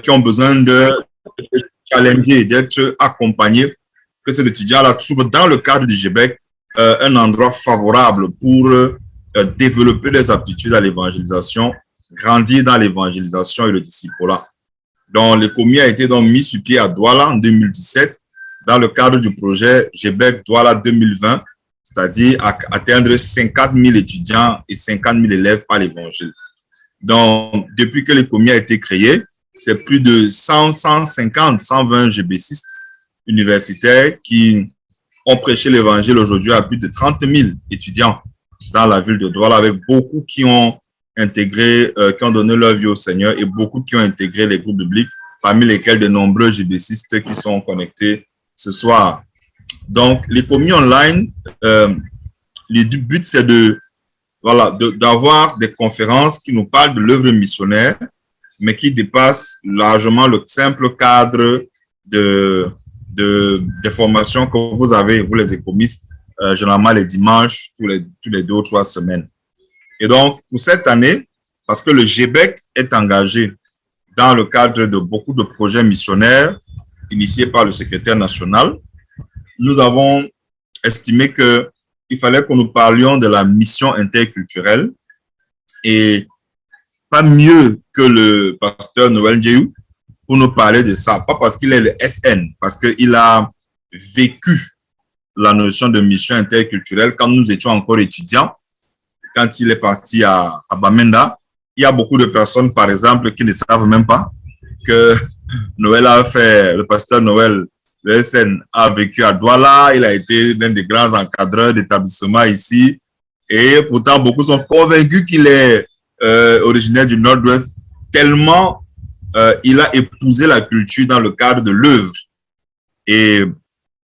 qui ont besoin de challenger, d'être accompagnés, que ces étudiants-là trouvent dans le cadre du GBEC un endroit favorable pour développer des aptitudes à l'évangélisation, grandir dans l'évangélisation et le discipulat. Donc, le commis a été donc mis sur pied à Douala en 2017 dans le cadre du projet GBEC Douala 2020, c'est-à-dire atteindre 50 000 étudiants et 50 000 élèves par l'évangile. Donc, depuis que le commis a été créé, c'est plus de 100, 150, 120 GBCistes universitaires qui ont prêché l'évangile aujourd'hui à plus de 30 000 étudiants dans la ville de Douala, avec beaucoup qui ont intégré, qui ont donné leur vie au Seigneur et beaucoup qui ont intégré les groupes bibliques, parmi lesquels de nombreux GBCistes qui sont connectés ce soir. Donc, les commis online, le but, c'est d'avoir des conférences qui nous parlent de l'œuvre missionnaire, mais qui dépassent largement le simple cadre des formations que vous avez, vous les économistes, généralement les dimanches, tous les 2 ou 3 semaines. Et donc, pour cette année, parce que le GBEC est engagé dans le cadre de beaucoup de projets missionnaires initiés par le secrétaire national, nous avons estimé qu'il fallait que nous parlions de la mission interculturelle et pas mieux que le pasteur Noël Djeyou pour nous parler de ça. Pas parce qu'il est le SN, parce qu'il a vécu la notion de mission interculturelle quand nous étions encore étudiants. Quand il est parti à Bamenda, il y a beaucoup de personnes, par exemple, qui ne savent même pas que Noël a fait, le pasteur Noël, le SN, a vécu à Douala. Il a été l'un des grands encadreurs d'établissement ici. Et pourtant, beaucoup sont convaincus qu'il est originaire du Nord-Ouest, tellement il a épousé la culture dans le cadre de l'œuvre. Et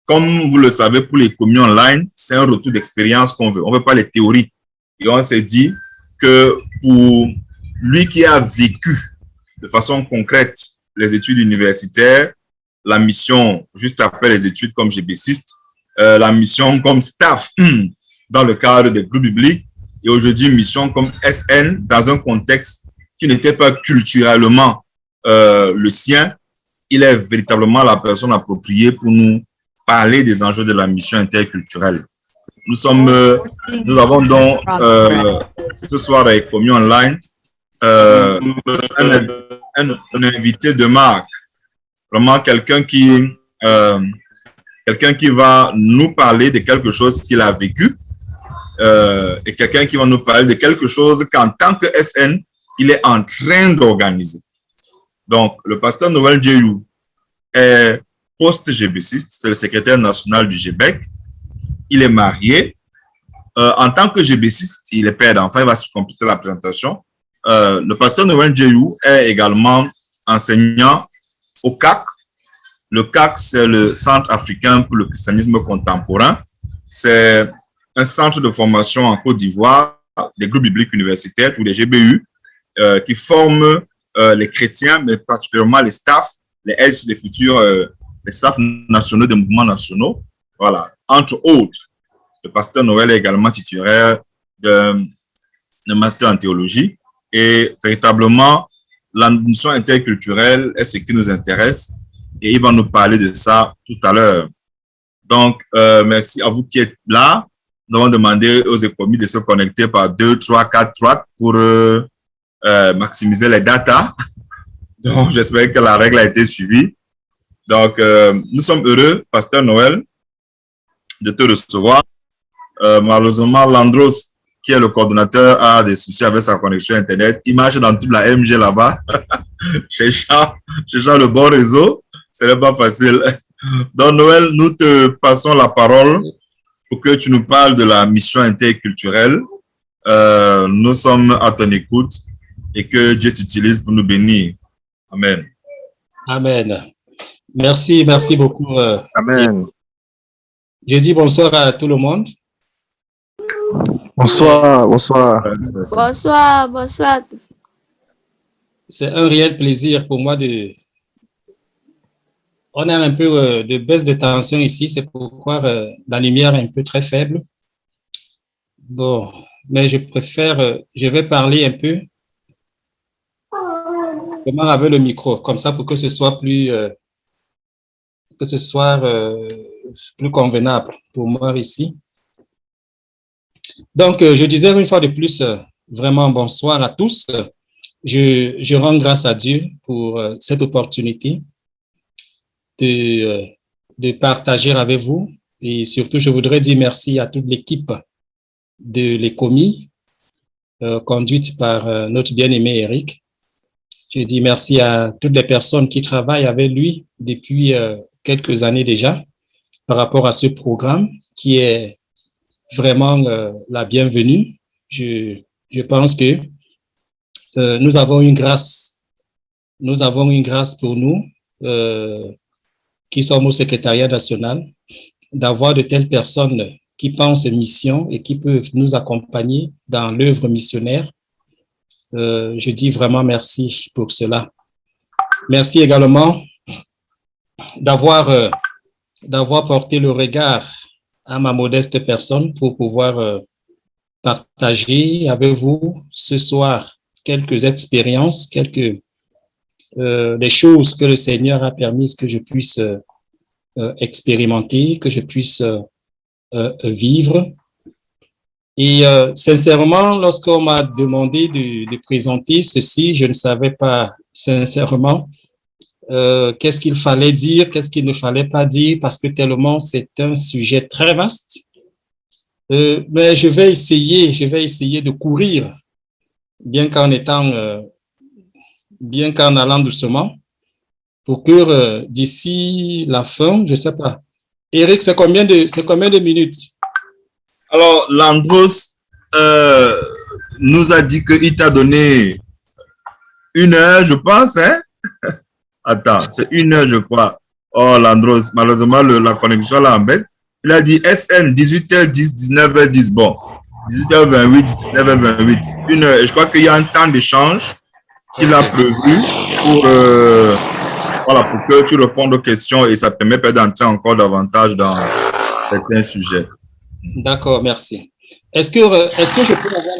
comme vous le savez, pour les communes online, c'est un retour d'expérience qu'on veut. On ne veut pas les théories. Et on s'est dit que pour lui qui a vécu de façon concrète les études universitaires, la mission juste après les études comme GBCiste, la mission comme staff dans le cadre des groupes bibliques, et aujourd'hui mission comme SN dans un contexte qui n'était pas culturellement le sien, il est véritablement la personne appropriée pour nous parler des enjeux de la mission interculturelle. Nous avons donc ce soir avec Communion Online un invité de marque, vraiment quelqu'un qui va nous parler de quelque chose qu'il a vécu et quelqu'un qui va nous parler de quelque chose qu'en tant que SN, il est en train d'organiser. Donc, le pasteur Noël Djeyou est post-GBCiste, c'est le secrétaire national du GBEC. Il est marié. En tant que GBCiste, il est père d'enfant, il va se compléter la présentation. Le pasteur Noël Djeyou est également enseignant au CAC. Le CAC, c'est le Centre africain pour le christianisme contemporain. C'est un centre de formation en Côte d'Ivoire, des groupes bibliques universitaires, ou les GBU, qui forment les chrétiens, mais particulièrement les staffs, les futurs, les staffs nationaux des mouvements nationaux. Voilà. Entre autres, le pasteur Noël est également titulaire de master en théologie. Et véritablement, la mission interculturelle est ce qui nous intéresse. Et il va nous parler de ça tout à l'heure. Donc, merci à vous qui êtes là. Nous allons demander aux économies de se connecter par 2, 3, 4 tracks pour maximiser les datas. Donc, j'espère que la règle a été suivie. Donc, nous sommes heureux, pasteur Noël, de te recevoir. Malheureusement, Landros, qui est le coordonnateur, a des soucis avec sa connexion Internet. Il marche dans toute la MG là-bas, cherchant le bon réseau. Ce n'est pas facile. Donc, Noël, nous te passons la parole pour que tu nous parles de la mission interculturelle. Nous sommes à ton écoute et que Dieu t'utilise pour nous bénir. Amen. Amen. Merci beaucoup. Amen. Je dis bonsoir à tout le monde. Bonsoir. Bonsoir. C'est un réel plaisir pour moi On a un peu de baisse de tension ici, c'est pourquoi la lumière est un peu très faible. Bon, mais je vais parler un peu. vraiment avec le micro, comme ça pour que ce soit que ce soit plus convenable pour moi ici. Donc, je disais une fois de plus, vraiment bonsoir à tous. Je rends grâce à Dieu pour cette opportunité de partager avec vous. Et surtout, je voudrais dire merci à toute l'équipe de l'ECOMI, conduite par notre bien-aimé Eric. Je dis merci à toutes les personnes qui travaillent avec lui depuis quelques années déjà par rapport à ce programme qui est vraiment la bienvenue. Je pense que nous avons une grâce pour nous qui sommes au secrétariat national d'avoir de telles personnes qui pensent mission et qui peuvent nous accompagner dans l'œuvre missionnaire. Je dis vraiment merci pour cela. Merci également d'avoir porté le regard à ma modeste personne pour pouvoir partager avec vous ce soir quelques expériences, des choses que le Seigneur a permis que je puisse expérimenter, que je puisse vivre. Et sincèrement, lorsqu'on m'a demandé de présenter ceci, je ne savais pas sincèrement qu'est-ce qu'il fallait dire, qu'est-ce qu'il ne fallait pas dire, parce que tellement c'est un sujet très vaste. Mais je vais essayer de courir, bien qu'en allant doucement, pour que d'ici la fin, je ne sais pas. Eric, c'est combien de minutes? Alors, Landros nous a dit qu'il t'a donné 1 heure, je pense, hein? Attends, c'est 1 heure, je crois. Oh, Landros, malheureusement, la connexion l'embête. Il a dit SN, 18h10, 19h10. Bon, 18h28, 19h28. 1 heure. Et je crois qu'il y a un temps d'échange qu'il a prévu pour, voilà, pour que tu répondes aux questions et ça te permet d'entrer encore davantage dans certains sujets. D'accord, merci. Est-ce que je peux avoir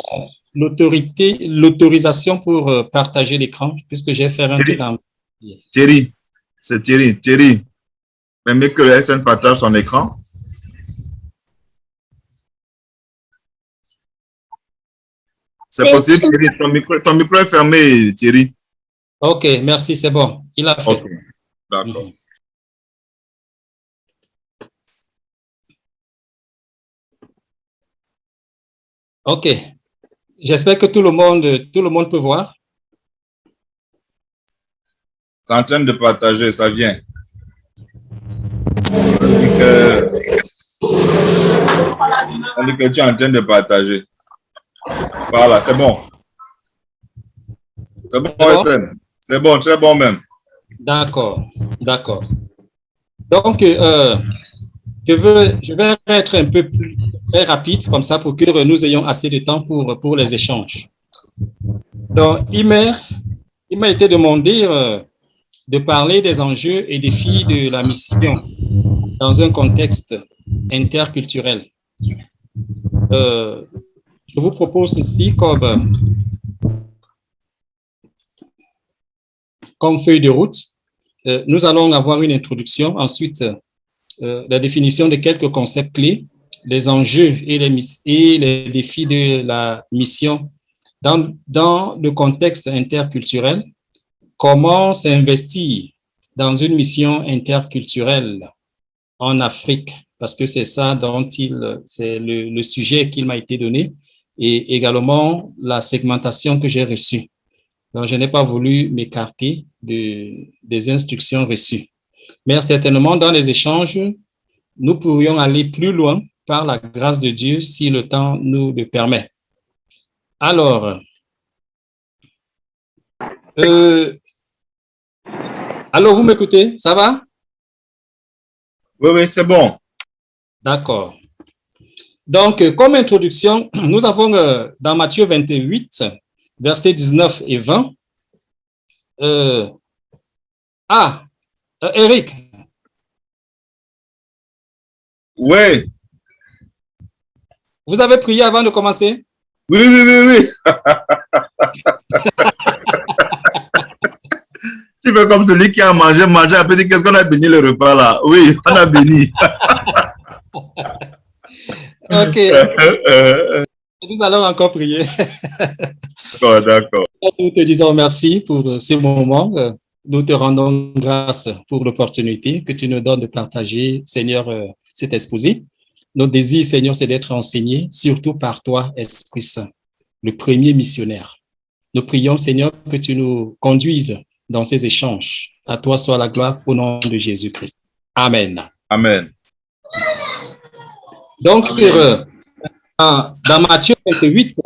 l'autorisation pour partager l'écran, puisque j'ai fait un truc en... Thierry, c'est Thierry. Thierry, même que le SN partage son écran. C'est possible, Thierry. Ton micro est fermé, Thierry. Ok, merci, c'est bon. Il a fait. Ok, d'accord. Ok. J'espère que tout le monde peut voir. C'est en train de partager, ça vient. On dit que tu es en train de partager. Voilà, c'est bon. C'est bon, SN. C'est bon, très bon même. D'accord, d'accord. Donc, je vais être un peu plus très rapide comme ça pour que nous ayons assez de temps pour les échanges. Donc, il m'a été demandé de parler des enjeux et défis de la mission dans un contexte interculturel. Je vous propose ceci comme feuille de route. Nous allons avoir une introduction, ensuite la définition de quelques concepts clés, les enjeux et les défis de la mission dans le contexte interculturel, comment s'investir dans une mission interculturelle en Afrique, parce que c'est ça c'est le sujet qu'il m'a été donné, et également la segmentation que j'ai reçue. Donc, je n'ai pas voulu m'écarter des instructions reçues. Mais certainement, dans les échanges, nous pourrions aller plus loin par la grâce de Dieu si le temps nous le permet. Alors, allô, vous m'écoutez? Ça va? Oui, c'est bon. D'accord. Donc, comme introduction, nous avons dans Matthieu 28, versets 19 et 20. Eric. Oui. Vous avez prié avant de commencer? Oui. Tu fais comme celui qui a mangé, après dit qu'est-ce qu'on a béni le repas là? Oui, on a béni. Ok, nous allons encore prier. D'accord, d'accord. Nous te disons merci pour ces moments. Nous te rendons grâce pour l'opportunité que tu nous donnes de partager, Seigneur, cet exposé. Notre désir, Seigneur, c'est d'être enseigné, surtout par toi, Esprit Saint, le premier missionnaire. Nous prions, Seigneur, que tu nous conduises dans ces échanges. À toi soit la gloire au nom de Jésus-Christ. Amen. Amen. Donc, dans Matthieu 28,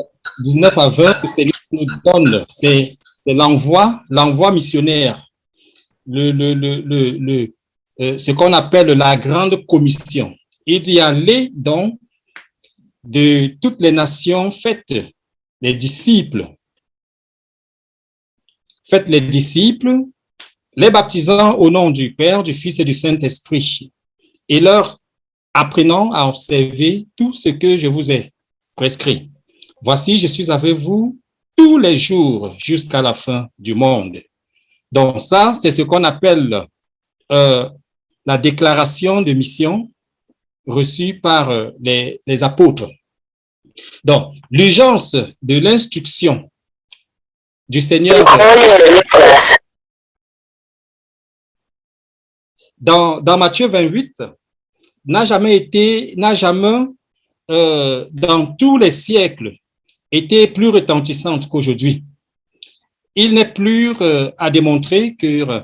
19 à 20, le Seigneur nous donne, c'est l'envoi missionnaire, ce qu'on appelle la grande commission. Il dit aller donc de toutes les nations, faites les disciples, les baptisant au nom du Père, du Fils et du Saint-Esprit, et leur apprenant à observer tout ce que je vous ai prescrit. Voici, je suis avec vous tous les jours jusqu'à la fin du monde. Donc ça, c'est ce qu'on appelle la déclaration de mission reçue par les apôtres. Donc, l'urgence de l'instruction du Seigneur dans Matthieu 28 n'a jamais, dans tous les siècles, été plus retentissante qu'aujourd'hui. Il n'est plus à démontrer que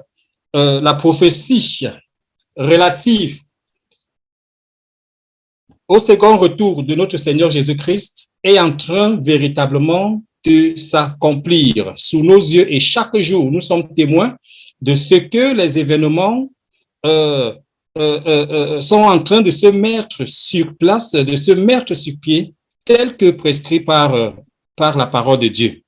la prophétie relative au second retour de notre Seigneur Jésus-Christ est en train véritablement de s'accomplir sous nos yeux, et chaque jour, nous sommes témoins de ce que les événements sont en train de se mettre sur place, de se mettre sur pied, tel que prescrit par la parole de Dieu.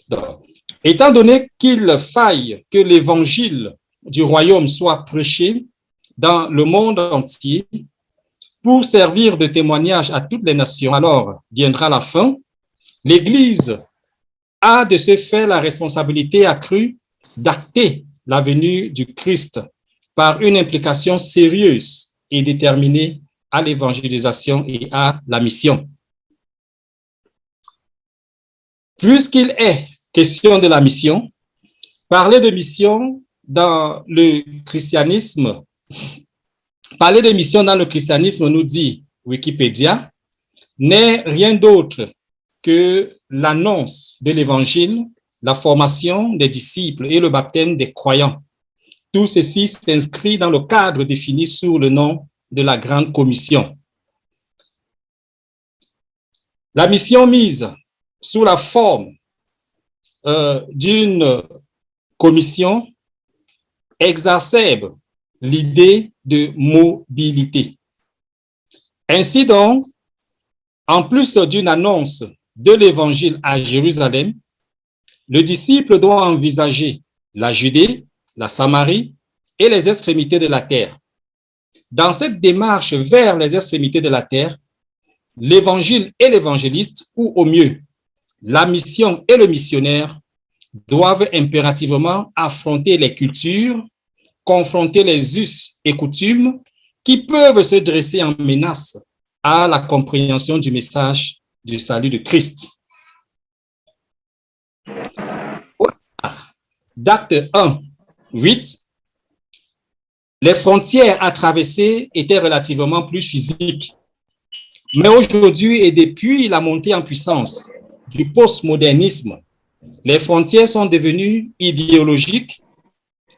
Donc, étant donné qu'il faille que l'évangile du royaume soit prêché dans le monde entier pour servir de témoignage à toutes les nations, alors viendra la fin. L'Église a de ce fait la responsabilité accrue d'acter la venue du Christ par une implication sérieuse et déterminée à l'évangélisation et à la mission. Puisqu'il est question de la mission, parler de mission dans le christianisme, nous dit Wikipédia, n'est rien d'autre que l'annonce de l'évangile, la formation des disciples et le baptême des croyants. Tout ceci s'inscrit dans le cadre défini sous le nom de la Grande Commission. La mission mise sous la forme d'une commission exacerbe l'idée de mobilité. Ainsi donc, en plus d'une annonce de l'évangile à Jérusalem, le disciple doit envisager la Judée, la Samarie et les extrémités de la terre. Dans cette démarche vers les extrémités de la terre, l'évangile et l'évangéliste, ou au mieux, la mission et le missionnaire, doivent impérativement affronter les cultures, confronter les us et coutumes qui peuvent se dresser en menace à la compréhension du message du salut de Christ. D'acte 1, 8, les frontières à traverser étaient relativement plus physiques. Mais aujourd'hui et depuis la montée en puissance du postmodernisme, les frontières sont devenues idéologiques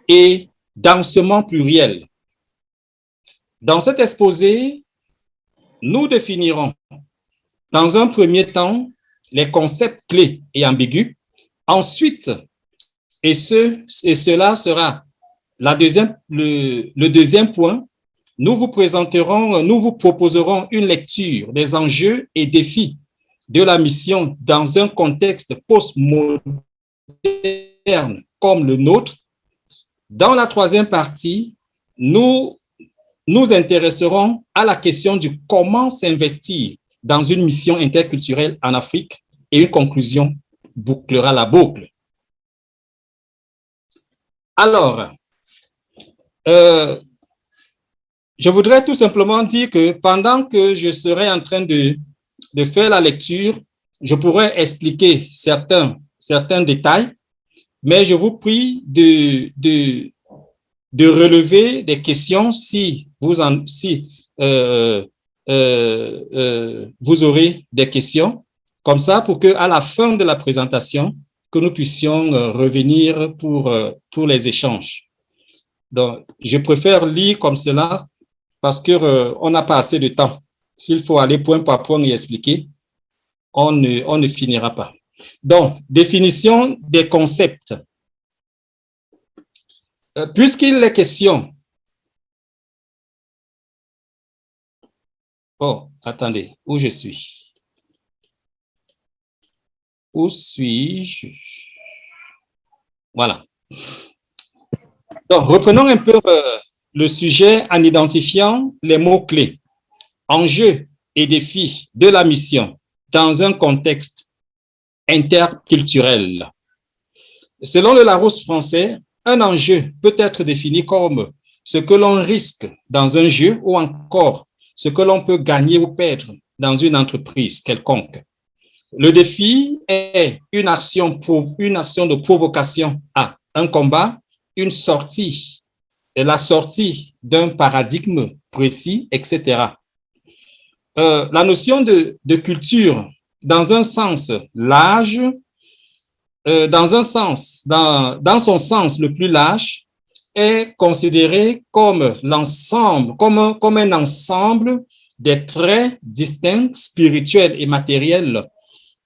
et densément plurielles. Dans cet exposé, nous définirons dans un premier temps les concepts clés et ambigus. Ensuite, et cela sera le deuxième point, nous vous proposerons une lecture des enjeux et défis de la mission dans un contexte postmoderne comme le nôtre. Dans la troisième partie, nous nous intéresserons à la question du comment s'investir dans une mission interculturelle en Afrique, et une conclusion bouclera la boucle. Alors, je voudrais tout simplement dire que pendant que je serai en train de faire la lecture, je pourrais expliquer certains détails, mais je vous prie de relever des questions si vous vous aurez des questions, comme ça, pour qu'à la fin de la présentation, que nous puissions revenir pour les échanges. Donc, je préfère lire comme cela parce qu'on n'a pas assez de temps. S'il faut aller point par point et expliquer, on ne finira pas. Donc, définition des concepts. Puisqu'il est question... Oh, attendez, où je suis? Où suis-je? Voilà. Donc, reprenons un peu le sujet en identifiant les mots-clés. Enjeux et défis de la mission dans un contexte interculturel. Selon le Larousse français, un enjeu peut être défini comme ce que l'on risque dans un jeu ou encore ce que l'on peut gagner ou perdre dans une entreprise quelconque. Le défi est une action de provocation à un combat, une sortie, la sortie d'un paradigme précis, etc. La notion de culture, dans un sens large, dans son sens le plus large, est considérée comme l'ensemble, comme un ensemble des traits distincts, spirituels et matériels,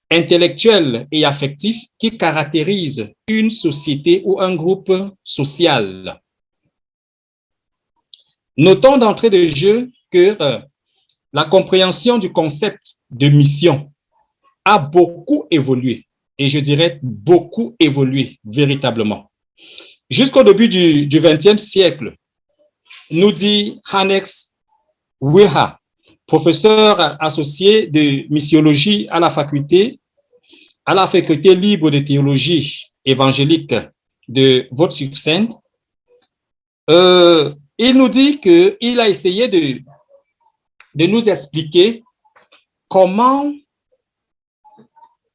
intellectuels et affectifs qui caractérisent une société ou un groupe social. Notons d'entrée de jeu que la compréhension du concept de mission a beaucoup évolué, et je dirais beaucoup évolué véritablement. Jusqu'au début du XXe siècle, nous dit Hannes Wilha, professeur associé de missiologie à la faculté libre de théologie évangélique de Witwatersrand. Il nous dit qu'il a essayé de nous expliquer comment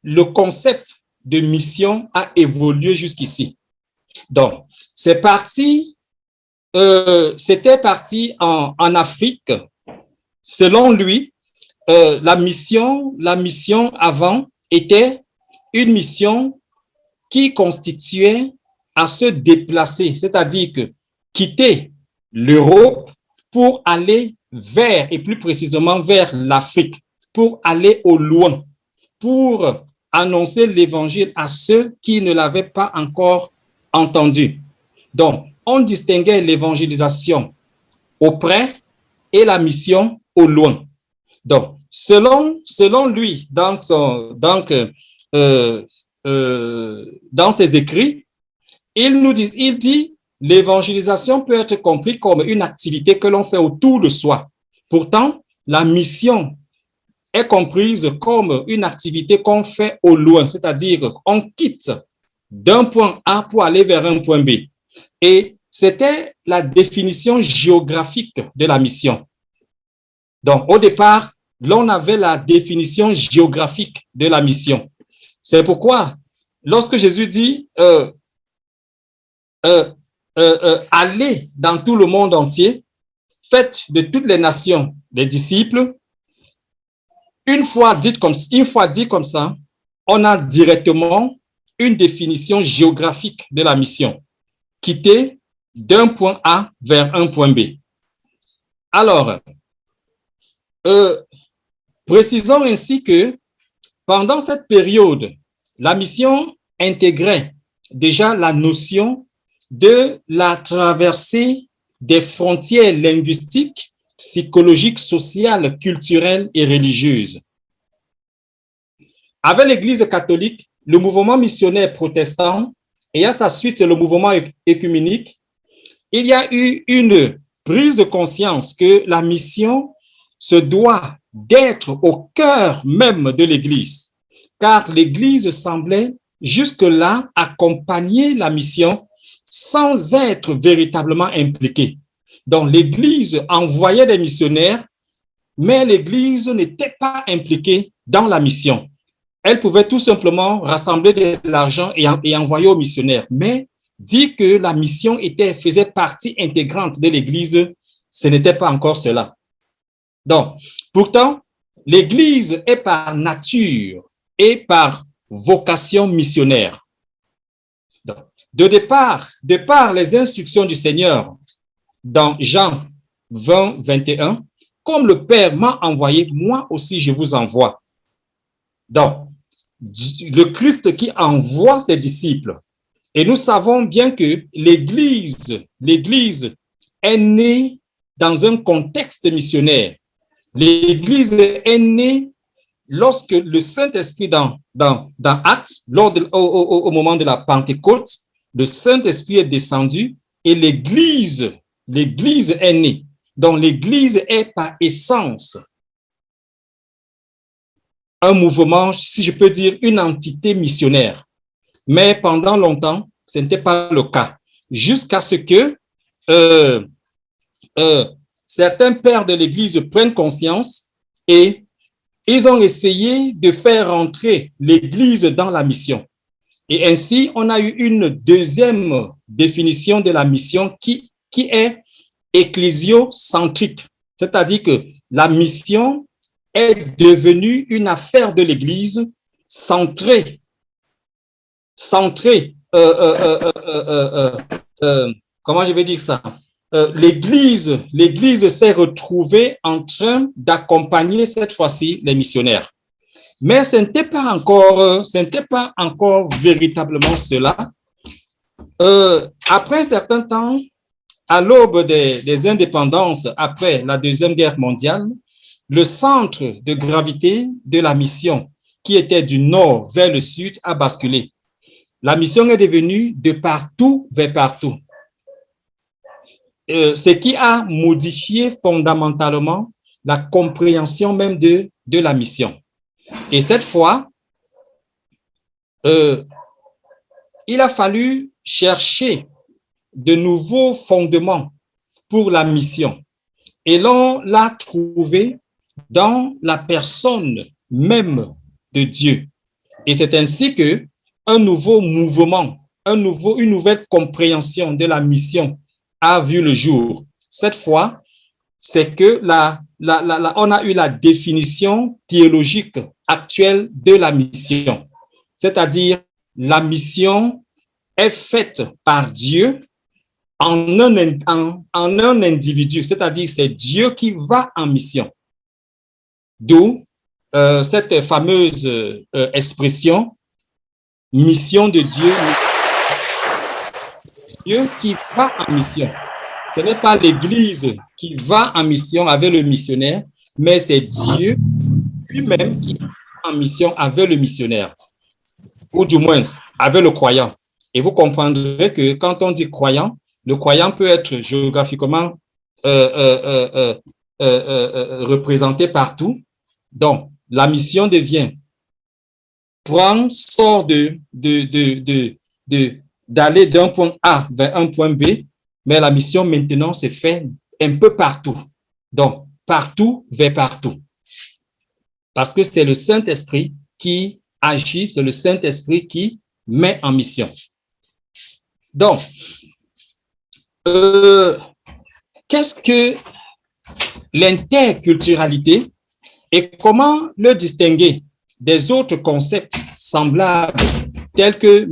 le concept de mission a évolué jusqu'ici. Donc, c'était parti en Afrique. Selon lui, la mission avant était une mission qui constituait à se déplacer, c'est-à-dire que quitter l'Europe pour aller vers, et plus précisément vers l'Afrique, pour aller au loin, pour annoncer l'évangile à ceux qui ne l'avaient pas encore entendu. Donc, on distinguait l'évangélisation auprès et la mission au loin. Donc, selon lui, dans ses écrits, il dit l'évangélisation peut être comprise comme une activité que l'on fait autour de soi. Pourtant, la mission est comprise comme une activité qu'on fait au loin, c'est-à-dire qu'on quitte d'un point A pour aller vers un point B. Et c'était la définition géographique de la mission. Donc, au départ, l'on avait la définition géographique de la mission. C'est pourquoi, lorsque Jésus dit allez dans tout le monde entier, faites de toutes les nations des disciples, une fois dit comme ça, on a directement une définition géographique de la mission. Quitter d'un point A vers un point B. Alors, précisons ainsi que pendant cette période, la mission intégrait déjà la notion de la traversée des frontières linguistiques, psychologiques, sociales, culturelles et religieuses. Avec l'Église catholique, le mouvement missionnaire protestant et à sa suite le mouvement œcuménique, il y a eu une prise de conscience que la mission se doit d'être au cœur même de l'Église, car l'Église semblait jusque-là accompagner la mission sans être véritablement impliquée. Donc, l'Église envoyait des missionnaires, mais l'Église n'était pas impliquée dans la mission. Elle pouvait tout simplement rassembler de l'argent et envoyer aux missionnaires. Mais dire que la mission faisait partie intégrante de l'Église, ce n'était pas encore cela. Donc, pourtant, l'Église est par nature et par vocation missionnaire. Donc, de par les instructions du Seigneur dans Jean 20, 21, comme le Père m'a envoyé, moi aussi je vous envoie. Donc, le Christ qui envoie ses disciples. Et nous savons bien que l'Église est née dans un contexte missionnaire. L'Église est née lorsque le Saint-Esprit dans Actes, au moment de la Pentecôte, le Saint-Esprit est descendu et l'Église est née. Donc l'Église est par essence un mouvement, si je peux dire, une entité missionnaire. Mais pendant longtemps, ce n'était pas le cas. Jusqu'à ce que certains pères de l'Église prennent conscience et ils ont essayé de faire entrer l'Église dans la mission. Et ainsi, on a eu une deuxième définition de la mission qui est ecclésiocentrique. C'est-à-dire que la mission est devenue une affaire de l'Église centrée. Comment je vais dire ça? L'Église s'est retrouvée en train d'accompagner cette fois-ci les missionnaires. Mais ce n'était pas encore véritablement cela. Après un certain temps, à l'aube des indépendances, après la Deuxième Guerre mondiale, le centre de gravité de la mission, qui était du nord vers le sud, a basculé. La mission est devenue de partout vers partout. Ce qui a modifié fondamentalement la compréhension même de la mission. Et cette fois, il a fallu chercher de nouveaux fondements pour la mission. Et l'on l'a trouvé dans la personne même de Dieu. Et c'est ainsi que un nouveau mouvement, une nouvelle compréhension de la mission a vu le jour. Cette fois, c'est que on a eu la définition théologique actuelle de la mission. C'est-à-dire, la mission est faite par Dieu en un individu. C'est-à-dire, c'est Dieu qui va en mission. D'où cette fameuse expression, mission de Dieu. Dieu qui va en mission. Ce n'est pas l'Église qui va en mission avec le missionnaire, mais c'est Dieu lui-même qui va en mission avec le missionnaire, ou du moins avec le croyant. Et vous comprendrez que quand on dit croyant, le croyant peut être géographiquement représenté partout. Donc, la mission devient sort d'aller d'un point A vers un point B, mais la mission maintenant se fait un peu partout. Donc, partout vers partout. Parce que c'est le Saint-Esprit qui agit, c'est le Saint-Esprit qui met en mission. Donc, qu'est-ce que l'interculturalité et comment le distinguer des autres concepts semblables tels que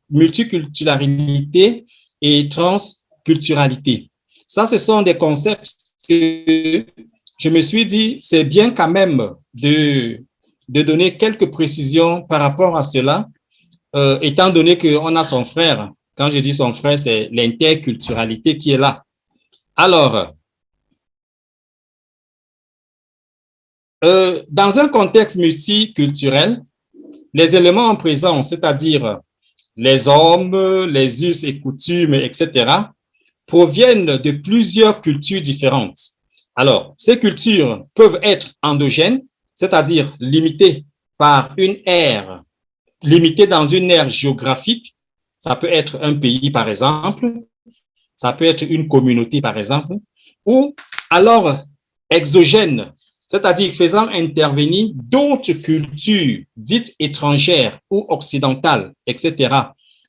multiculturalité et transculturalité? Ça, ce sont des concepts que je me suis dit, c'est bien quand même de donner quelques précisions par rapport à cela, étant donné qu'on a son frère. Quand je dis son frère, c'est l'interculturalité qui est là. Alors, dans un contexte multiculturel, les éléments en présence, c'est-à-dire les hommes, les us et coutumes, etc., proviennent de plusieurs cultures différentes. Alors, ces cultures peuvent être endogènes, c'est-à-dire limitées par une aire, limitées dans une aire géographique, Ça peut être un pays, par exemple, ça peut être une communauté, par exemple, ou alors exogène, c'est-à-dire faisant intervenir d'autres cultures dites étrangères ou occidentales, etc.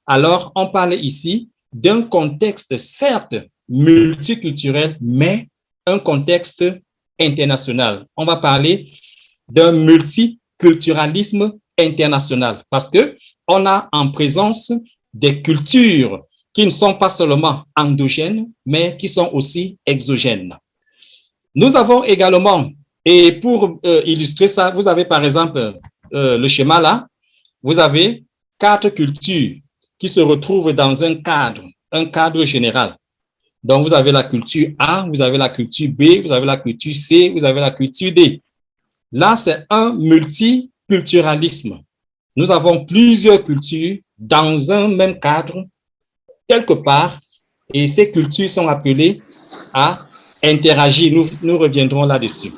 Alors, on parle ici d'un contexte, certes, multiculturel, mais un contexte international. On va parler d'un multiculturalisme international parce que on a en présence des cultures qui ne sont pas seulement endogènes, mais qui sont aussi exogènes. Nous avons également, et pour illustrer ça, vous avez par exemple le schéma là, vous avez 4 cultures qui se retrouvent dans un cadre général. Donc, vous avez la culture A, vous avez la culture B, vous avez la culture C, vous avez la culture D. Là, c'est un multiculturalisme. Nous avons plusieurs cultures dans un même cadre, quelque part, et ces cultures sont appelées à interagir. Nous reviendrons là-dessus.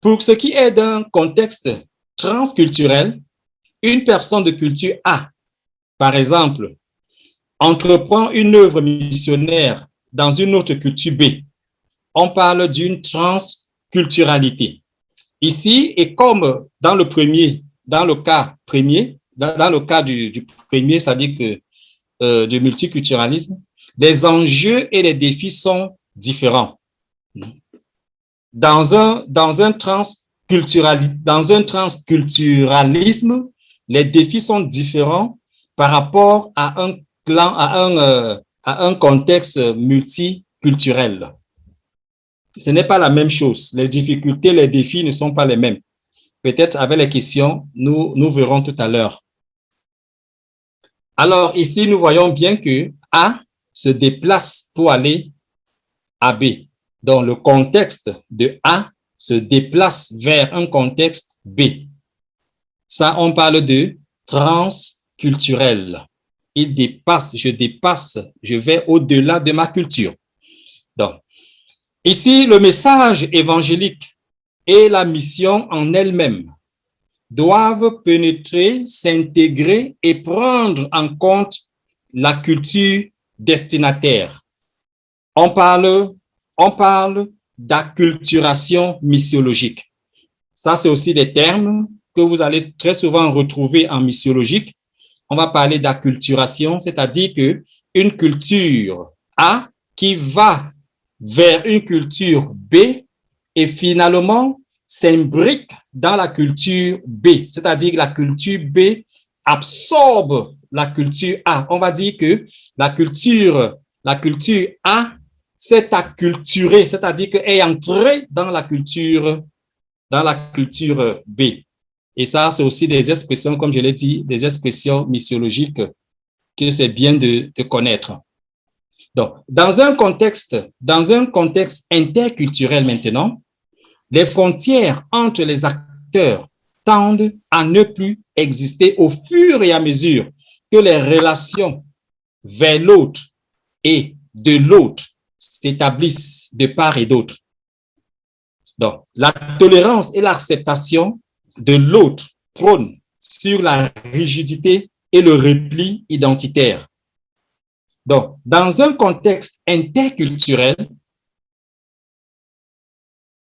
Pour ce qui est d'un contexte transculturel, une personne de culture A, par exemple, entreprend une œuvre missionnaire dans une autre culture B. On parle d'une transculturalité. Ici, et comme dans le cas premier, dans le cas du premier, c'est-à-dire que du multiculturalisme, les enjeux et les défis sont différents. Dans un transculturalisme, les défis sont différents par rapport à un contexte multiculturel. Ce n'est pas la même chose. Les difficultés, les défis ne sont pas les mêmes. Peut-être avec les questions, nous verrons tout à l'heure. Alors ici, nous voyons bien que A se déplace pour aller à B. Donc le contexte de A se déplace vers un contexte B. Ça, on parle de transculturel. Il dépasse, je vais au-delà de ma culture. Donc, ici, le message évangélique et la mission en elle-même doivent pénétrer, s'intégrer et prendre en compte la culture destinataire. On parle d'acculturation missiologique. Ça, c'est aussi des termes que vous allez très souvent retrouver en missiologique. On va parler d'acculturation, c'est-à-dire que une culture A qui va vers une culture B et finalement s'imbrique dans la culture B, c'est-à-dire que la culture B absorbe la culture A. On va dire que la culture A s'est acculturée, c'est-à-dire qu'elle est entrée dans la culture B. Et ça, c'est aussi des expressions, comme je l'ai dit, des expressions missiologiques que c'est bien de connaître. Donc, dans un contexte interculturel maintenant, les frontières entre les acteurs tendent à ne plus exister au fur et à mesure que les relations vers l'autre et de l'autre s'établissent de part et d'autre. Donc, la tolérance et l'acceptation de l'autre prônent sur la rigidité et le repli identitaire. Donc, dans un contexte interculturel,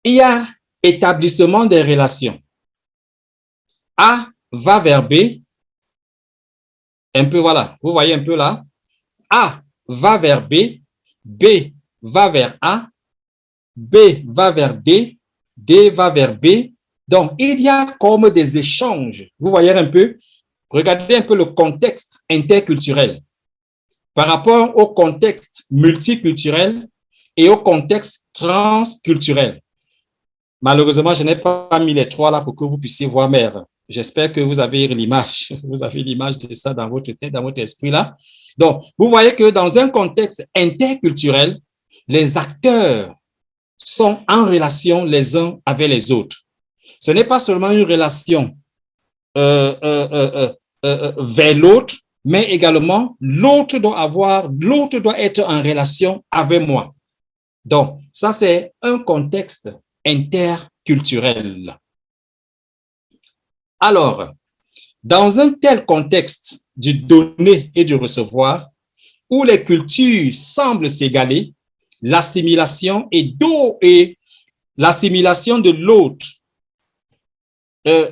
il y a établissement des relations. A va vers B, un peu voilà, vous voyez un peu là. A va vers B, B va vers A, B va vers D, D va vers B. Donc, il y a comme des échanges. Vous voyez un peu, regardez un peu le contexte interculturel par rapport au contexte multiculturel et au contexte transculturel. Malheureusement, je n'ai pas mis les trois là pour que vous puissiez voir, mais j'espère que vous avez l'image. Vous avez l'image de ça dans votre tête, dans votre esprit là. Donc, vous voyez que dans un contexte interculturel, les acteurs sont en relation les uns avec les autres. Ce n'est pas seulement une relation vers l'autre, mais également l'autre doit être en relation avec moi. Donc, ça, c'est un contexte interculturel. Alors, dans un tel contexte du donner et du recevoir, où les cultures semblent s'égaler, l'assimilation l'assimilation de l'autre,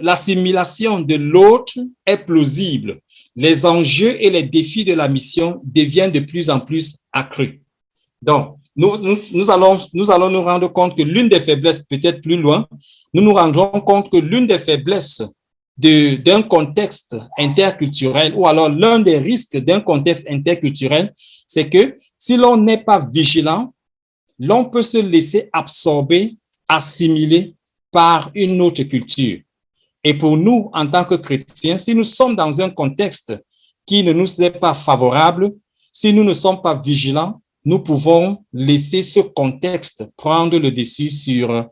l'assimilation de l'autre est plausible. Les enjeux et les défis de la mission deviennent de plus en plus accrus. Donc, nous allons nous rendre compte que l'une des faiblesses, peut-être plus loin, nous nous rendrons compte que l'une des faiblesses d'un contexte interculturel, ou alors l'un des risques d'un contexte interculturel, c'est que si l'on n'est pas vigilant, l'on peut se laisser absorber, assimiler par une autre culture. Et pour nous, en tant que chrétiens, si nous sommes dans un contexte qui ne nous est pas favorable, si nous ne sommes pas vigilants, nous pouvons laisser ce contexte prendre le dessus sur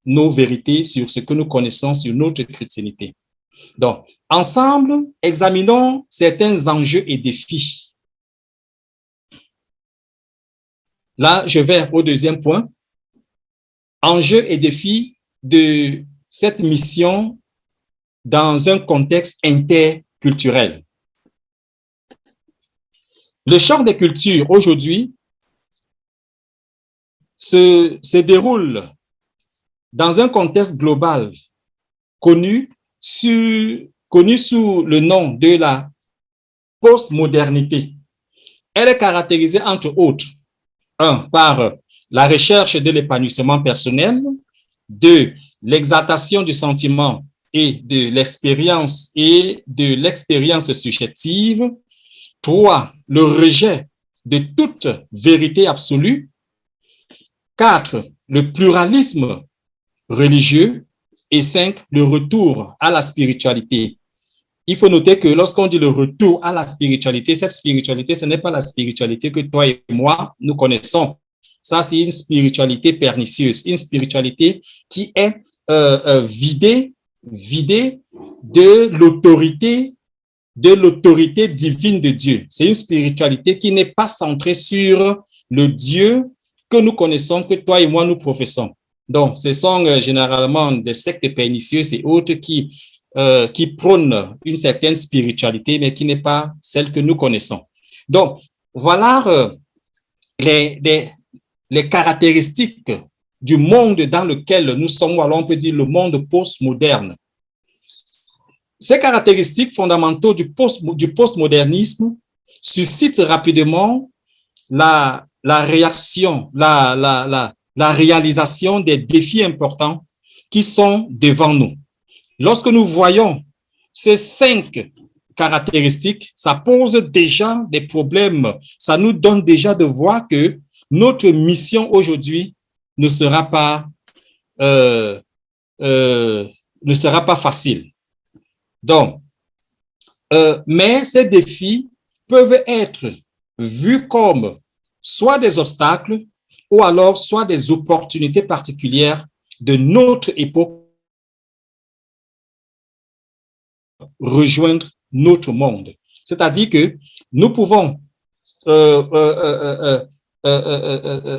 nos vérités, sur ce que nous connaissons, sur notre chrétienté. Donc, ensemble, examinons certains enjeux et défis. Là, je vais au deuxième point. Enjeux et défis de cette mission dans un contexte interculturel. Le choc des cultures aujourd'hui se déroule dans un contexte global connu sous le nom de la postmodernité. Elle est caractérisée entre autres, 1, par la recherche de l'épanouissement personnel, 2, l'exaltation du sentiment et de l'expérience subjective, 3, le rejet de toute vérité absolue, 4, le pluralisme religieux, et 5, le retour à la spiritualité. Il faut noter que lorsqu'on dit le retour à la spiritualité, cette spiritualité, ce n'est pas la spiritualité que toi et moi, nous connaissons. Ça, c'est une spiritualité pernicieuse, une spiritualité qui est vidée de l'autorité divine de Dieu. C'est une spiritualité qui n'est pas centrée sur le Dieu que nous connaissons, que toi et moi, nous professons. Donc, ce sont généralement des sectes pernicieuses et autres qui prônent une certaine spiritualité, mais qui n'est pas celle que nous connaissons. Donc, voilà les caractéristiques du monde dans lequel nous sommes, ou alors on peut dire le monde postmoderne. Ces caractéristiques fondamentaux du postmodernisme suscitent rapidement la réaction, la réalisation des défis importants qui sont devant nous. Lorsque nous voyons ces 5 caractéristiques, ça pose déjà des problèmes. Ça nous donne déjà de voir que notre mission aujourd'hui ne sera pas facile. Donc, mais ces défis peuvent être vus comme soit des obstacles ou alors soit des opportunités particulières de notre époque rejoindre notre monde. C'est-à-dire que nous pouvons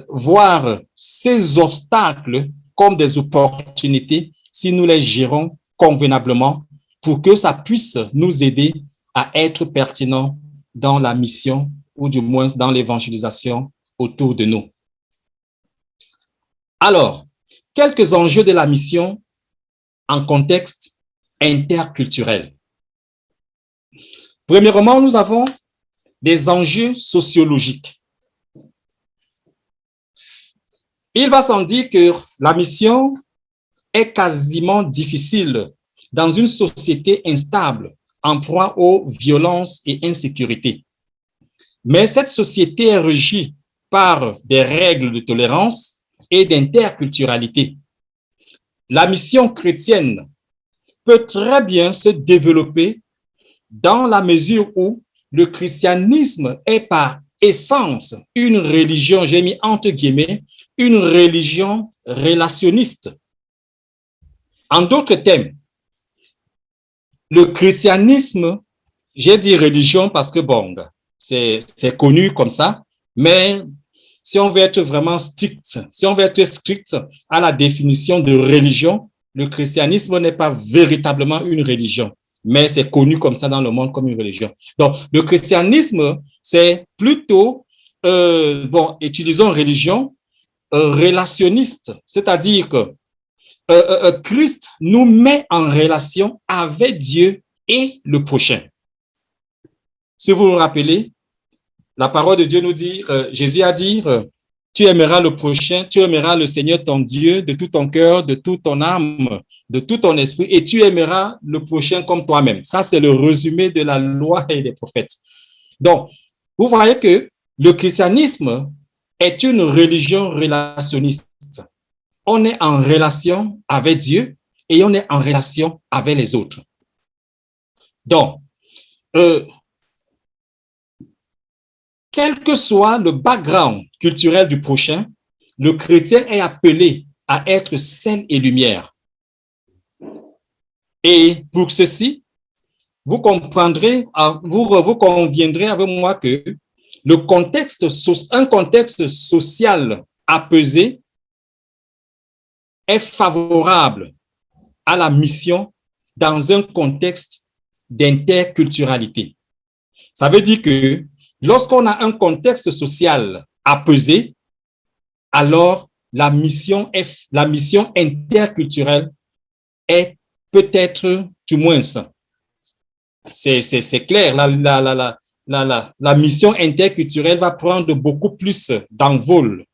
voir ces obstacles comme des opportunités si nous les gérons convenablement pour que ça puisse nous aider à être pertinents dans la mission ou du moins dans l'évangélisation autour de nous. Alors, quelques enjeux de la mission en contexte interculturel. Premièrement, nous avons des enjeux sociologiques. Il va sans dire que la mission est quasiment difficile dans une société instable, en proie aux violences et insécurités. Mais cette société est régie par des règles de tolérance et d'interculturalité. La mission chrétienne peut très bien se développer dans la mesure où le christianisme est par essence une religion, j'ai mis entre guillemets, une religion relationniste. En d'autres termes, le christianisme, j'ai dit religion parce que bon, c'est connu comme ça, mais si on veut être vraiment strict, si on veut être strict à la définition de religion, le christianisme n'est pas véritablement une religion, mais c'est connu comme ça dans le monde comme une religion. Donc, le christianisme, c'est plutôt, utilisons religion, relationniste, c'est-à-dire que Christ nous met en relation avec Dieu et le prochain. Si vous vous rappelez, la parole de Dieu nous dit, Jésus a dit, tu aimeras le prochain, tu aimeras le Seigneur ton Dieu de tout ton cœur, de toute ton âme, de tout ton esprit, et tu aimeras le prochain comme toi-même. Ça, c'est le résumé de la loi et des prophètes. Donc, vous voyez que le christianisme est une religion relationniste. On est en relation avec Dieu et on est en relation avec les autres. Donc, quel que soit le background culturel du prochain, le chrétien est appelé à être sel et lumière. Et pour ceci, vous conviendrez avec moi que un contexte social apaisé est favorable à la mission dans un contexte d'interculturalité. Ça veut dire que lorsqu'on a un contexte social apaisé, alors la mission interculturelle est peut-être, du moins, c'est clair, la mission interculturelle va prendre beaucoup plus d'envol,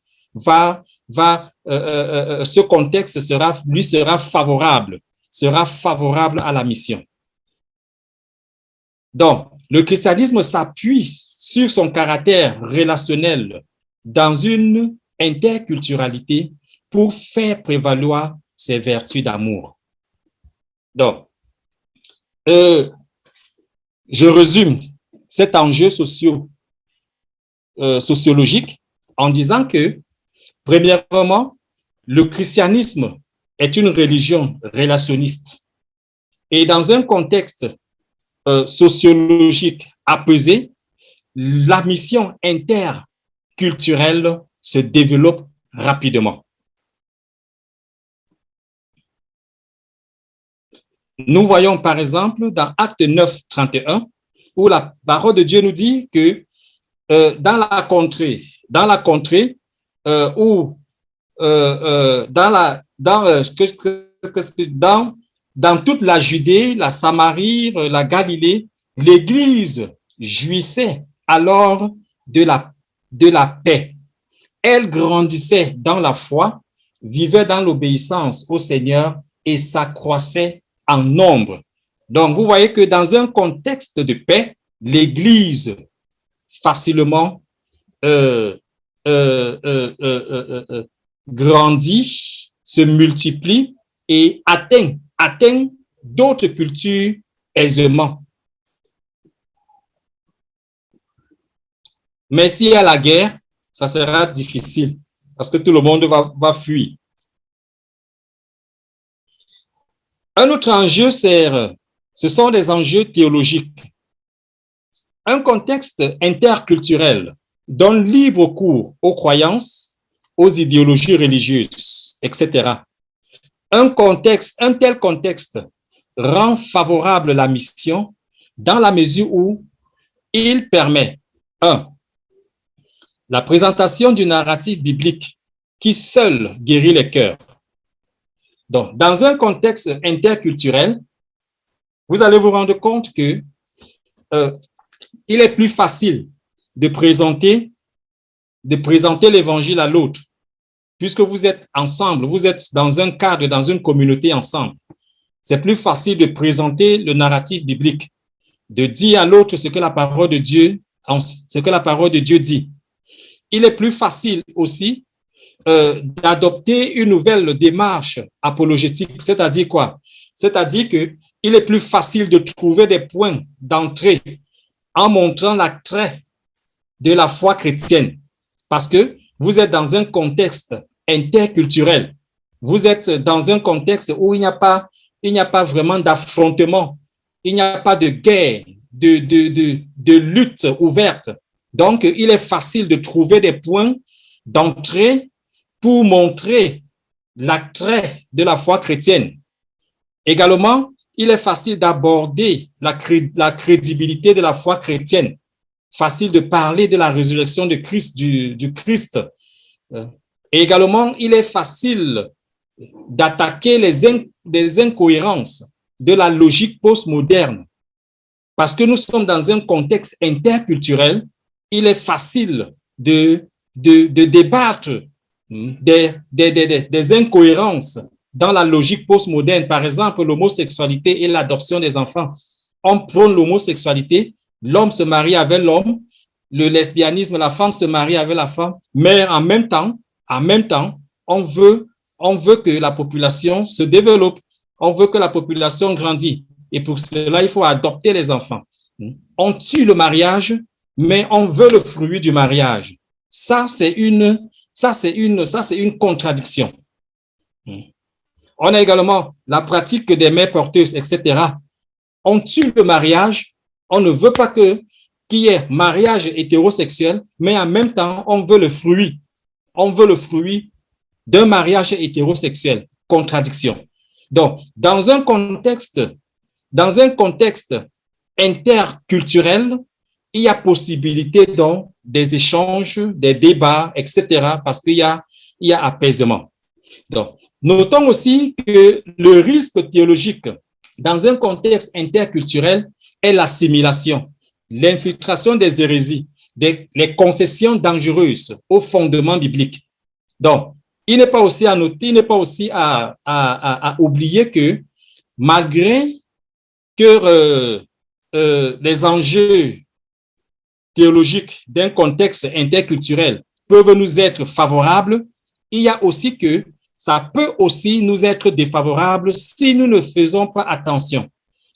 ce contexte sera favorable à la mission. Donc, le christianisme s'appuie sur son caractère relationnel dans une interculturalité pour faire prévaloir ses vertus d'amour. Donc, je résume cet enjeu sociologique en disant que, premièrement, le christianisme est une religion relationniste. Et dans un contexte sociologique apaisé, la mission interculturelle se développe rapidement. Nous voyons par exemple dans Acte 9, 31, où la parole de Dieu nous dit que dans toute la Judée, la Samarie, la Galilée, l'Église jouissait alors de la paix. Elle grandissait dans la foi, vivait dans l'obéissance au Seigneur et s'accroissait en nombre. Donc, vous voyez que dans un contexte de paix, l'Église facilement grandit, se multiplie et atteint d'autres cultures aisément. Mais s'il y a la guerre, ça sera difficile parce que tout le monde va fuir. Un autre enjeu, ce sont des enjeux théologiques. Un contexte interculturel donne libre cours aux croyances, aux idéologies religieuses, etc. Un tel contexte rend favorable la mission dans la mesure où il permet, 1. La présentation du narratif biblique qui seul guérit les cœurs. Donc, dans un contexte interculturel, vous allez vous rendre compte que il est plus facile de présenter l'évangile à l'autre, puisque vous êtes ensemble, vous êtes dans un cadre, dans une communauté ensemble. C'est plus facile de présenter le narratif biblique, de dire à l'autre ce que la parole de Dieu dit. Il est plus facile aussi d'adopter une nouvelle démarche apologétique. C'est-à-dire quoi? C'est-à-dire qu'il est plus facile de trouver des points d'entrée en montrant l'attrait de la foi chrétienne. Parce que vous êtes dans un contexte interculturel. Vous êtes dans un contexte où il n'y a pas vraiment d'affrontement. Il n'y a pas de guerre, de lutte ouverte. Donc, il est facile de trouver des points d'entrée pour montrer l'attrait de la foi chrétienne. Également, il est facile d'aborder la crédibilité de la foi chrétienne, facile de parler de la résurrection de Christ, du Christ. Et également, il est facile d'attaquer les incohérences de la logique postmoderne. Parce que nous sommes dans un contexte interculturel, il est facile de débattre des incohérences dans la logique postmoderne. Par exemple, l'homosexualité et l'adoption des enfants. On prône l'homosexualité, l'homme se marie avec l'homme, le lesbianisme, la femme se marie avec la femme, mais en même temps, on veut que la population se développe, on veut que la population grandisse. Et pour cela, il faut adopter les enfants. On tue le mariage, mais on veut le fruit du mariage. Ça, c'est une contradiction. On a également la pratique des mères porteuses, etc. On tue le mariage, on ne veut pas qu'il y ait mariage hétérosexuel, mais en même temps, on veut le fruit. On veut le fruit d'un mariage hétérosexuel. Contradiction. Donc, dans un contexte interculturel, il y a possibilité donc des échanges, des débats, etc., parce qu'il y a apaisement. Donc, notons aussi que le risque théologique dans un contexte interculturel est l'assimilation, l'infiltration des hérésies, les concessions dangereuses aux fondements bibliques. Donc, il n'est pas aussi à noter, il n'est pas aussi à oublier que malgré que les enjeux théologiques d'un contexte interculturel peuvent nous être favorables, il y a aussi que ça peut aussi nous être défavorable si nous ne faisons pas attention.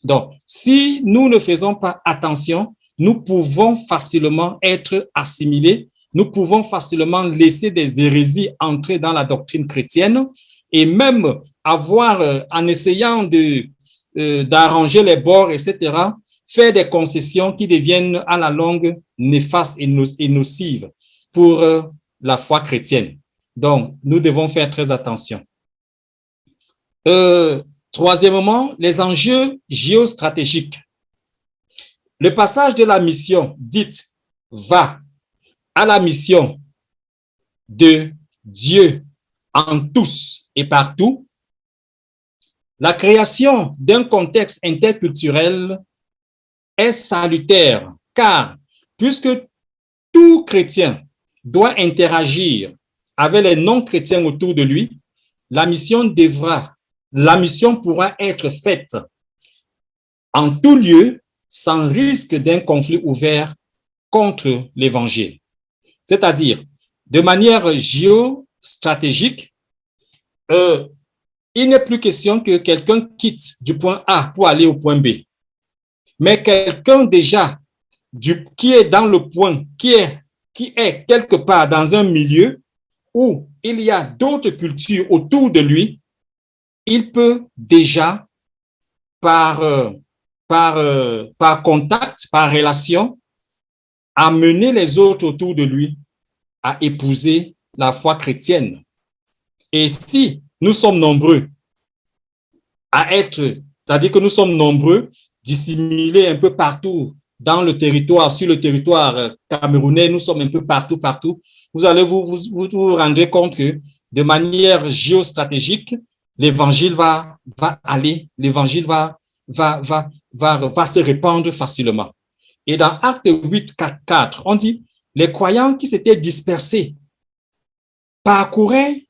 Donc, si nous ne faisons pas attention, nous pouvons facilement être assimilés, nous pouvons facilement laisser des hérésies entrer dans la doctrine chrétienne et même avoir, en essayant d'arranger les bords, etc., faire des concessions qui deviennent à la longue néfastes et nocives pour la foi chrétienne. Donc, nous devons faire très attention. Troisièmement, les enjeux géostratégiques. Le passage de la mission dite va à la mission de Dieu en tous et partout. La création d'un contexte interculturel est salutaire, car puisque tout chrétien doit interagir avec les non-chrétiens autour de lui, la mission pourra être faite en tout lieu sans risque d'un conflit ouvert contre l'Évangile. C'est-à-dire, de manière géostratégique, il n'est plus question que quelqu'un quitte du point A pour aller au point B. Mais quelqu'un déjà qui est dans le point, qui est quelque part dans un milieu où il y a d'autres cultures autour de lui, il peut déjà, par contact, par relation, amener les autres autour de lui à épouser la foi chrétienne. Et si nous sommes nombreux c'est-à-dire que nous sommes nombreux, dissimulés un peu partout dans le territoire, sur le territoire camerounais, nous sommes un peu partout. Vous allez vous rendre compte que de manière géostratégique, l'évangile va aller, l'évangile va se répandre facilement. Et dans Acte 8, 4, on dit, les croyants qui s'étaient dispersés parcouraient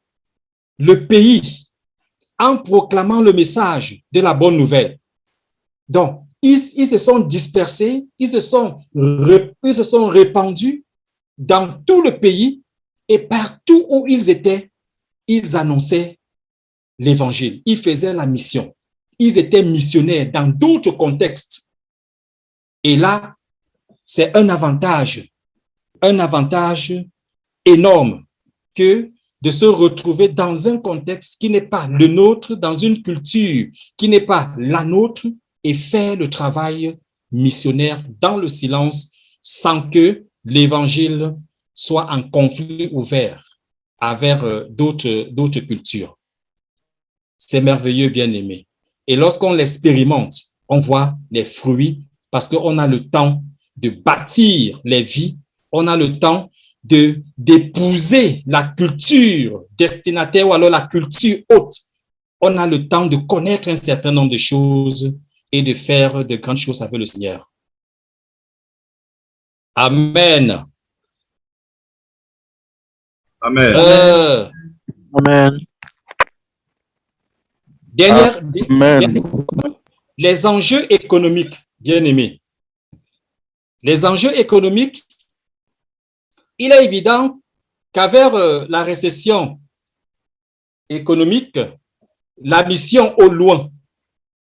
le pays en proclamant le message de la bonne nouvelle. Donc, ils se sont dispersés, ils se sont répandus dans tout le pays et partout où ils étaient, ils annonçaient l'évangile. Ils faisaient la mission. Ils étaient missionnaires dans d'autres contextes. Et là, c'est un avantage énorme que de se retrouver dans un contexte qui n'est pas le nôtre, dans une culture qui n'est pas la nôtre, et faire le travail missionnaire dans le silence sans que l'évangile soit en conflit ouvert avec d'autres cultures. C'est merveilleux, bien-aimé. Et lorsqu'on l'expérimente, on voit les fruits parce qu'on a le temps de bâtir les vies, on a le temps d'épouser la culture destinataire ou alors la culture haute. On a le temps de connaître un certain nombre de choses et de faire de grandes choses avec le Seigneur. Amen. Amen. Amen. Dernière, Amen. les enjeux économiques, bien aimés. Les enjeux économiques, il est évident qu'avec la récession économique, la mission au loin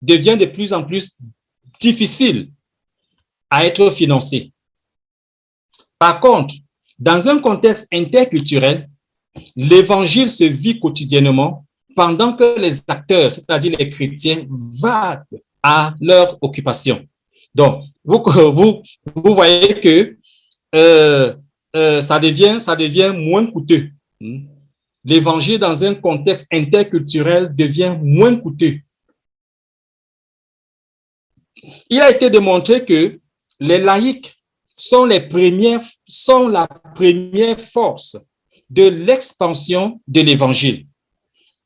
devient de plus en plus difficile à être financée. Par contre, dans un contexte interculturel, l'évangile se vit quotidiennement pendant que les acteurs, c'est-à-dire les chrétiens, vaguent à leur occupation. Donc, vous voyez que ça devient moins coûteux. L'évangile dans un contexte interculturel devient moins coûteux. Il a été démontré que les laïcs sont la première force de l'expansion de l'évangile.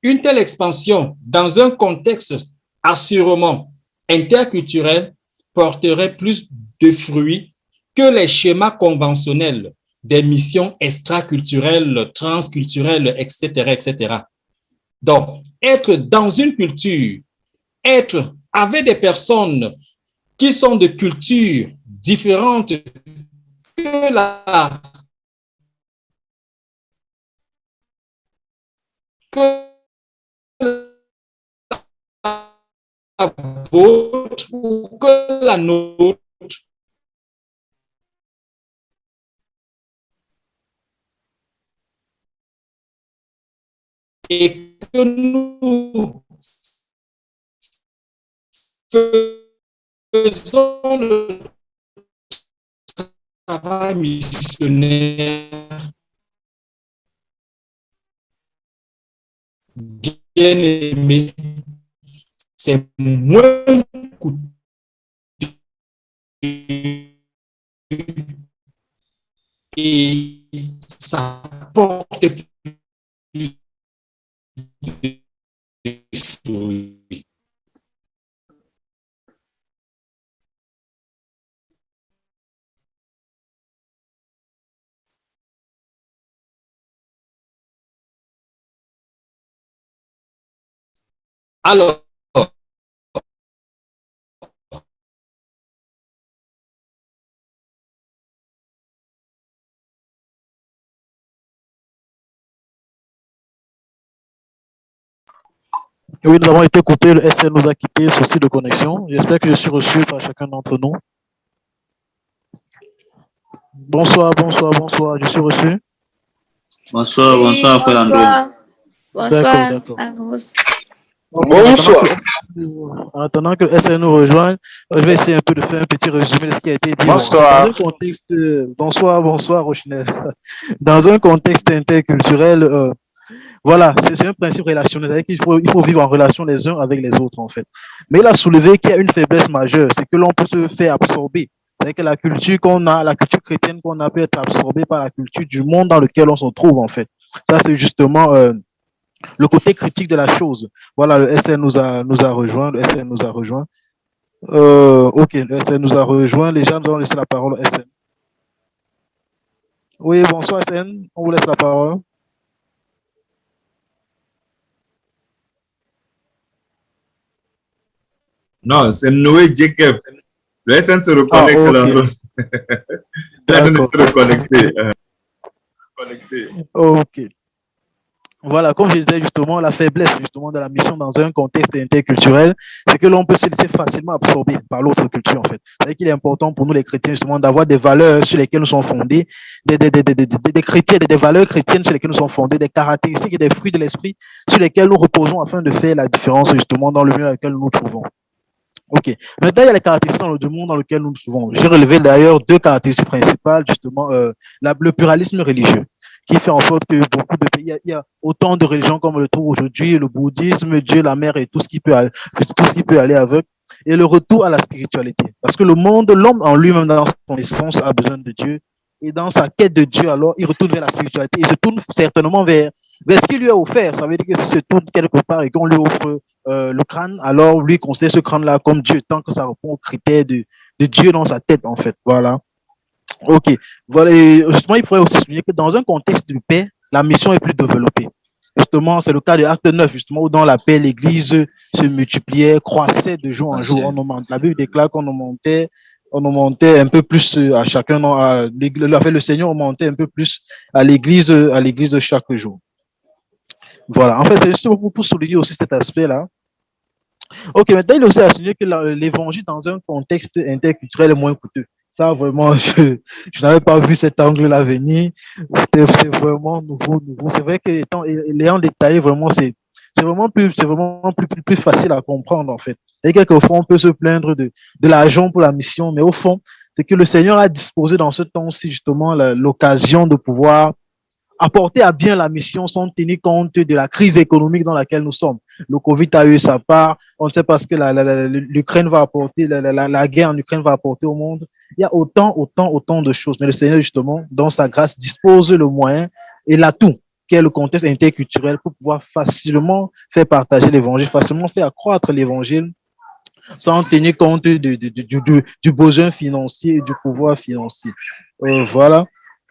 Une telle expansion dans un contexte assurément interculturel porterait plus de fruits que les schémas conventionnels des missions extraculturelles, transculturelles, etc., etc. Donc, être dans une culture, être avec des personnes qui sont de cultures différentes que la vôtre ou que la nôtre, et que nous faisons le travail missionnaire bien aimé, c'est moins coûteux et ça porte plus de fruits. Alors, Oui, nous avons été coupés, le SN nous a quittés, souci de connexion. J'espère que je suis reçu par chacun d'entre nous. Bonsoir, bonsoir, bonsoir, je suis reçu. Bonsoir, Oui, bonsoir, frère André. bonsoir. D'accord. À vous. Bonsoir. En attendant que le SN nous rejoigne, je vais essayer un peu de faire un petit résumé de ce qui a été dit. Bonsoir. Dans un contexte, bonsoir, bonsoir, Rochinelle. Dans un contexte interculturel, voilà, c'est un principe relationnel. Il faut vivre en relation les uns avec les autres, en fait. Mais il a soulevé qu'il y a une faiblesse majeure, c'est que l'on peut se faire absorber. C'est que la culture qu'on a, la culture chrétienne qu'on a peut être absorbée par la culture du monde dans lequel on se trouve, en fait. Ça, c'est justement le côté critique de la chose. Voilà, le SN nous a rejoint. Le SN nous a rejoint. Ok, le SN nous a rejoint. Les gens nous ont laissé la parole au SN. Oui, bonsoir SN, on vous laisse la parole. Non, c'est Noé Jacob. Le SN se reconnecte Ah, ok. dans l'autre. Il a de se reconnecter. Ok. Voilà, comme je disais justement, la faiblesse justement de la mission dans un contexte interculturel, c'est que l'on peut se laisser facilement absorber par l'autre culture en fait. C'est qu'il est important pour nous les chrétiens justement d'avoir des valeurs sur lesquelles nous sommes fondés, des valeurs chrétiennes sur lesquelles nous sommes fondés, des caractéristiques et des fruits de l'esprit sur lesquels nous reposons afin de faire la différence justement dans le milieu dans lequel nous nous trouvons. Ok. Maintenant, il y a les caractéristiques dans le monde dans lequel nous nous trouvons. J'ai relevé d'ailleurs deux caractéristiques principales, justement, le pluralisme religieux. qui fait en sorte que beaucoup de pays, il y a autant de religions comme on le trouve aujourd'hui, le bouddhisme, Dieu, la mer et tout ce qui peut aller avec, et le retour à la spiritualité. Parce que le monde, l'homme en lui-même, dans son essence, a besoin de Dieu. Et dans sa quête de Dieu, alors, il retourne vers la spiritualité. Il se tourne certainement vers ce qui lui est offert. Ça veut dire que s'il se tourne quelque part et qu'on lui offre le crâne, alors lui considère ce crâne-là comme Dieu, tant que ça répond aux critères de Dieu dans sa tête, en fait. Voilà. Ok. Voilà. Et justement, il faudrait aussi souligner que dans un contexte de paix, la mission est plus développée. Justement, c'est le cas de Acte 9, justement, où dans la paix, l'Église se multipliait, croissait de jour en jour. La Bible déclare qu'on augmentait un peu plus à chacun, le Seigneur augmentait un peu plus à l'Église de chaque jour. Voilà. En fait, c'est juste pour souligner aussi cet aspect-là. Ok, maintenant, il est aussi à souligner que l'évangile dans un contexte interculturel est moins coûteux. Ça, vraiment, je n'avais pas vu cet angle-là venir. C'est vraiment nouveau. C'est vrai que l'ayant détaillé, vraiment, c'est vraiment plus facile à comprendre, en fait. Et quelquefois, on peut se plaindre de l'argent pour la mission, mais au fond, c'est que le Seigneur a disposé dans ce temps-ci, justement, l'occasion de pouvoir apporter à bien la mission sans tenir compte de la crise économique dans laquelle nous sommes. Le Covid a eu sa part, on ne sait pas ce que l'Ukraine va apporter, la guerre en Ukraine va apporter au monde. Il y a autant de choses. Mais le Seigneur, justement, dans sa grâce, dispose le moyen et l'atout, qui est le contexte interculturel, pour pouvoir facilement faire partager l'évangile, facilement faire accroître l'évangile, sans tenir compte du besoin financier et du pouvoir financier. Voilà.